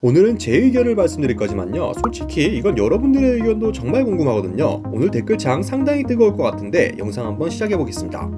오늘은 제 의견을 말씀드릴 거지만요, 솔직히 이건 여러분들의 의견도 정말 궁금하거든요. 오늘 댓글창 상당히 뜨거울 것 같은데 영상 한번 시작해 보겠습니다.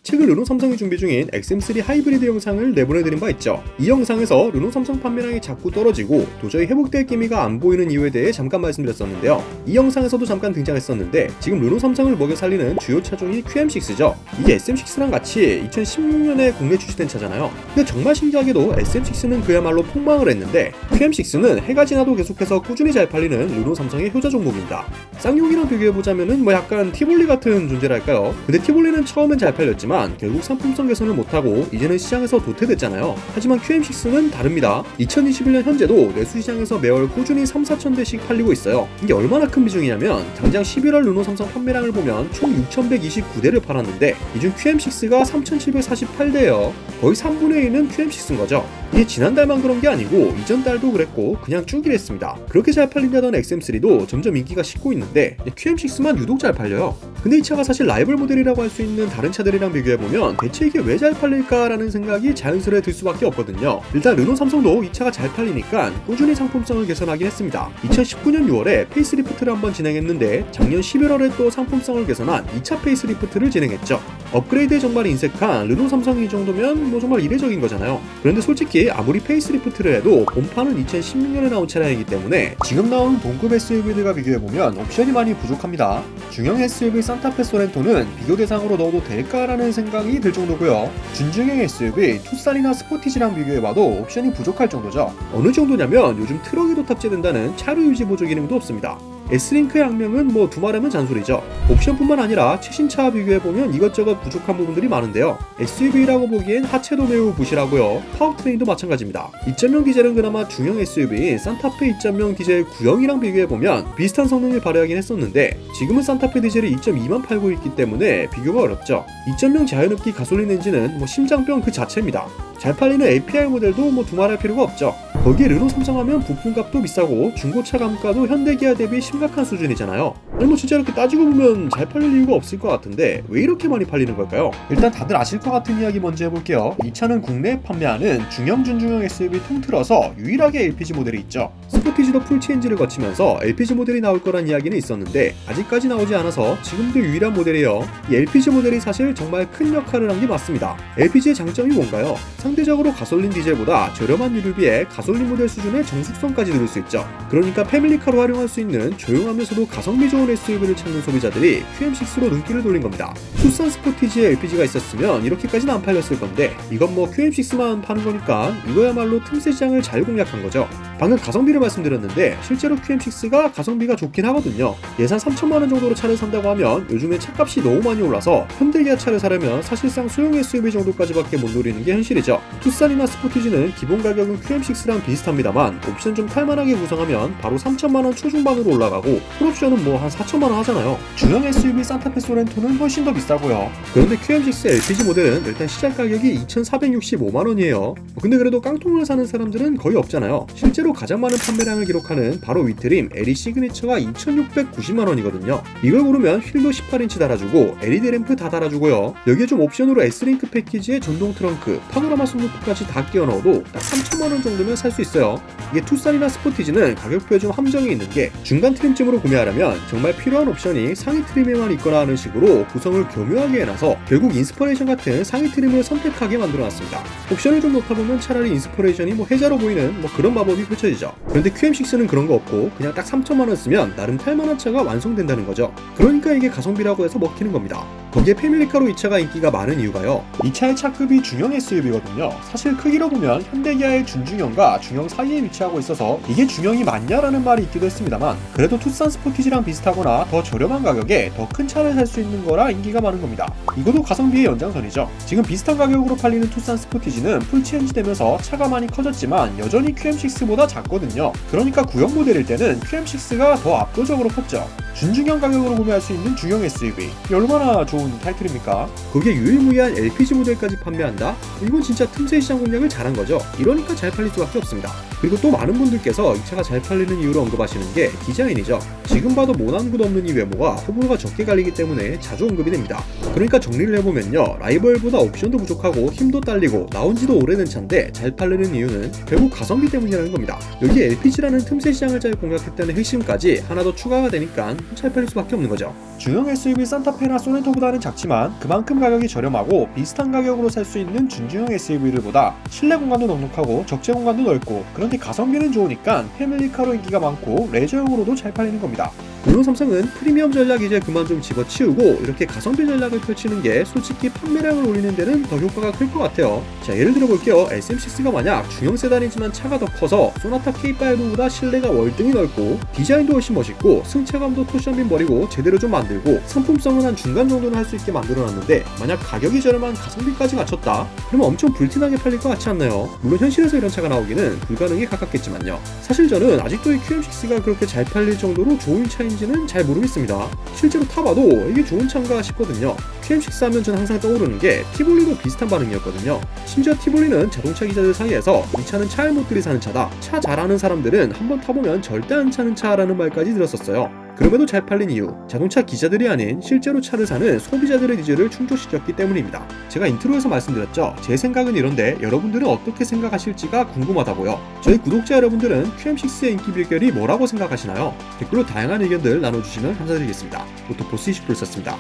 최근 르노 삼성이 준비 중인 XM3 하이브리드 영상을 내보내드린 바 있죠. 이 영상에서 르노 삼성 판매량이 자꾸 떨어지고 도저히 회복될 기미가 안 보이는 이유에 대해 잠깐 말씀드렸었는데요. 이 영상에서도 잠깐 등장했었는데 지금 르노 삼성을 먹여 살리는 주요 차종이 QM6죠. 이게 SM6랑 같이 2016년에 국내 출시된 차잖아요. 근데 정말 신기하게도 SM6는 그야말로 폭망을 했는데 QM6는 해가 지나도 계속해서 꾸준히 잘 팔리는 르노 삼성의 효자 종목입니다. 쌍용이랑 비교해보자면은 약간 티볼리 같은 존재랄까요. 근데 티볼리는 처음엔 잘 팔렸지만 결국 상품성 개선을 못하고 이제는 시장에서 도태됐잖아요. 하지만 QM6는 다릅니다. 2021년 현재도 내수시장에서 매월 꾸준히 3-4천 대씩 팔리고 있어요. 이게 얼마나 큰 비중이냐면 당장 11월 르노 삼성 판매량을 보면 총 6,129대를 팔았는데 이 중 QM6가 3,748대예요. 거의 3분의 1은 QM6인 거죠. 이게 지난달만 그런 게 아니고 이전 달도 그랬고 그냥 쭉 이랬습니다. 그렇게 잘 팔린다던 XM3도 점점 인기가 식고 있는데 QM6만 유독 잘 팔려요. 근데 이 차가 사실 라이벌 모델이라고 할 수 있는 다른 차들이랑 비교해보면 대체 이게 왜 잘 팔릴까라는 생각이 자연스레 들 수밖에 없거든요. 일단 르노 삼성도 이 차가 잘 팔리니까 꾸준히 상품성을 개선하긴 했습니다. 2019년 6월에 페이스리프트를 한번 진행했는데 작년 11월에 또 상품성을 개선한 2차 페이스리프트를 진행했죠. 업그레이드에 정말 인색한 르노 삼성이 이 정도면 정말 이례적인 거잖아요. 그런데 솔직히 아무리 페이스리프트를 해도 본판은 2016년에 나온 차량이기 때문에 지금 나온 동급 SUV들과 비교해보면 옵션이 많이 부족합니다. 중형 SUV 산타페 소렌토는 비교 대상으로 넣어도 될까라는 생각이 들 정도고요. 준중형 SUV 투싼이나 스포티지랑 비교해봐도 옵션이 부족할 정도죠. 어느 정도냐면 요즘 트럭에도 탑재된다는 차로 유지 보조 기능도 없습니다. S링크의 악명은 두말하면 잔소리죠. 옵션뿐만 아니라 최신차와 비교해보면 이것저것 부족한 부분들이 많은데요. SUV라고 보기엔 하체도 매우 부실하고요. 파워트레인도 마찬가지입니다. 2.0 디젤은 그나마 중형 SUV인 산타페 2.0 디젤 9형이랑 비교해보면 비슷한 성능을 발휘하긴 했었는데 지금은 산타페 디젤이 2.2만 팔고 있기 때문에 비교가 어렵죠. 2.0 자연흡기 가솔린 엔진은 심장병 그 자체입니다. 잘 팔리는 APR 모델도 두말할 필요가 없죠. 거기에 르노 삼성하면 부품값도 비싸고 중고차 감가도 현대기아 대비 심각한 수준이잖아요. 아니 진짜 이렇게 따지고 보면 잘 팔릴 이유가 없을 것 같은데 왜 이렇게 많이 팔리는 걸까요? 일단 다들 아실 것 같은 이야기 먼저 해볼게요. 이 차는 국내에 판매하는 중형 준중형 SUV 통틀어서 유일하게 LPG 모델이 있죠. 스포티지도 풀체인지를 거치면서 LPG 모델이 나올 거란 이야기는 있었는데 아직까지 나오지 않아서 지금도 유일한 모델이에요. 이 LPG 모델이 사실 정말 큰 역할을 한 게 맞습니다. LPG의 장점이 뭔가요? 상대적으로 가솔린 디젤보다 저렴한 유류비에 가솔린 모델 수준의 정숙성까지 누릴 수 있죠. 그러니까 패밀리카로 활용할 수 있는 조용하면서도 가성비 좋은 SUV를 찾는 소비자들이 QM6로 눈길을 돌린 겁니다. 투싼 스포티지에 LPG가 있었으면 이렇게까지는 안 팔렸을 건데 이건 QM6만 파는 거니까 이거야말로 틈새 시장을 잘 공략한 거죠. 방금 가성비를 말씀드렸는데 실제로 QM6가 가성비가 좋긴 하거든요. 예산 3천만 원 정도로 차를 산다고 하면 요즘에 차값이 너무 많이 올라서 현대기아 차를 사려면 사실상 소형 SUV 정도까지밖에 못 노리는 게 현실이죠. 투싼이나 스포티지는 기본 가격은 QM6랑 비슷합니다만 옵션 좀 탈만하게 구성하면 바로 3천만 원 초중반으로 올라가고 풀옵션은 한 4천만 원 하잖아요. 중형 SUV 산타페 소렌토는 훨씬 더 비싸고요. 그런데 QM6 LPG 모델은 일단 시작 가격이 2,465만 원이에요. 근데 그래도 깡통을 사는 사람들은 거의 없잖아요. 실제로 가장 많은 판매량을 기록하는 바로 위트림 LE 시그니처가 2,690만 원이거든요. 이걸 고르면 휠도 18인치 달아주고 LED 램프 다 달아주고요. 여기에 좀 옵션으로 S링크 패키지에 전동 트렁크, 파노라마 sunroof까지 다 끼워 넣어도 딱 3천만 원 정도면 살 수 있어요. 이게 투싼이나 스포티지는 가격표에 좀 함정이 있는 게 중간 트림쯤으로 구매하려면 정말 필요한 옵션이 상위 트림에만 있거나 하는 식으로 구성을 교묘하게 해놔서 결국 인스퍼레이션 같은 상위 트림을 선택하게 만들어놨습니다. 옵션을 좀 넣다 보면 차라리 인스퍼레이션이 해자로 보이는 그런 마법이 펼쳐지죠. 그런데 QM6는 그런 거 없고 그냥 딱 3천만 원 쓰면 나름 탈만한 차가 완성된다는 거죠. 그러니까 이게 가성비라고 해서 먹히는 겁니다. 거기에 패밀리카로 이 차가 인기가 많은 이유가요. 이 차의 차급이 중형 SUV거든요. 사실 크기로 보면 현대기아의 준중형과 중형 사이에 위치하고 있어서 이게 중형이 맞냐라는 말이 있기도 했습니다만 그래도 투싼 스포티지랑 비슷하거나 더 저렴한 가격에 더 큰 차를 살 수 있는 거라 인기가 많은 겁니다. 이것도 가성비의 연장선이죠. 지금 비슷한 가격으로 팔리는 투싼 스포티지는 풀체인지 되면서 차가 많이 커졌지만 여전히 QM6보다 작거든요. 그러니까 구형 모델일 때는 QM6가 더 압도적으로 컸죠. 준중형 가격으로 구매할 수 있는 중형 SUV. 이게 얼마나 좋은 타이틀입니까? 그게 유일무이한 LPG 모델까지 판매한다? 이건 진짜 틈새 시장 공략을 잘한 거죠. 이러니까 잘 팔릴 수밖에 없습니다. 그리고 또 많은 분들께서 이 차가 잘 팔리는 이유로 언급하시는 게 디자인이죠. 지금 봐도 모난 곳 없는 이 외모가 호불호가 적게 갈리기 때문에 자주 언급이 됩니다. 그러니까 정리를 해보면요, 라이벌보다 옵션도 부족하고 힘도 딸리고 나온 지도 오래된 차인데 잘 팔리는 이유는 결국 가성비 때문이라는 겁니다. 여기 LPG라는 틈새 시장을 잘 공략했다는 핵심까지 하나 더 추가가 되니까 잘 팔릴 수밖에 없는 거죠. 중형 SUV 산타페나 소렌토보다는 작지만 그만큼 가격이 저렴하고 비슷한 가격으로 살 수 있는 준중형 SUV를 보다 실내 공간도 넉넉하고 적재 공간도 넓고, 그런데 가성비는 좋으니까 패밀리카로 인기가 많고 레저용으로도 잘 팔리는 겁니다. 르노 삼성은 프리미엄 전략 이제 그만 좀 집어치우고 이렇게 가성비 전략을 펼치는 게 솔직히 판매량을 올리는 데는 더 효과가 클 것 같아요. 자, 예를 들어 볼게요. SM6가 만약 중형 세단이지만 차가 더 커서 소나타 K5보다 실내가 월등히 넓고 디자인도 훨씬 멋있고 승차감도 쿠션빈 버리고 제대로 좀 만들고 상품성은 한 중간 정도는 할 수 있게 만들어놨는데 만약 가격이 저렴한 가성비까지 갖췄다? 그러면 엄청 불티나게 팔릴 것 같지 않나요? 물론 현실에서 이런 차가 나오기는 불가능에 가깝겠지만요. 사실 저는 아직도 이 QM6가 그렇게 잘 팔릴 정도로 좋은 차인지는 잘 모르겠습니다. 실제로 타봐도 이게 좋은 차인가 싶거든요. QM6 하면 전 항상 떠오르는 게 티볼리도 비슷한 반응이었거든요. 심지어 티볼리는 자동차 기자들 사이에서 이 차는 차알못들이 사는 차다, 차 잘하는 사람들은 한번 타보면 절대 안 차는 차라는 말까지 들었었어요. 그럼에도 잘 팔린 이유, 자동차 기자들이 아닌 실제로 차를 사는 소비자들의 니즈를 충족시켰기 때문입니다. 제가 인트로에서 말씀드렸죠. 제 생각은 이런데 여러분들은 어떻게 생각하실지가 궁금하다고요. 저희 구독자 여러분들은 QM6의 인기 비결이 뭐라고 생각하시나요? 댓글로 다양한 의견들 나눠주시면 감사드리겠습니다. 오토포스 20%였습니다.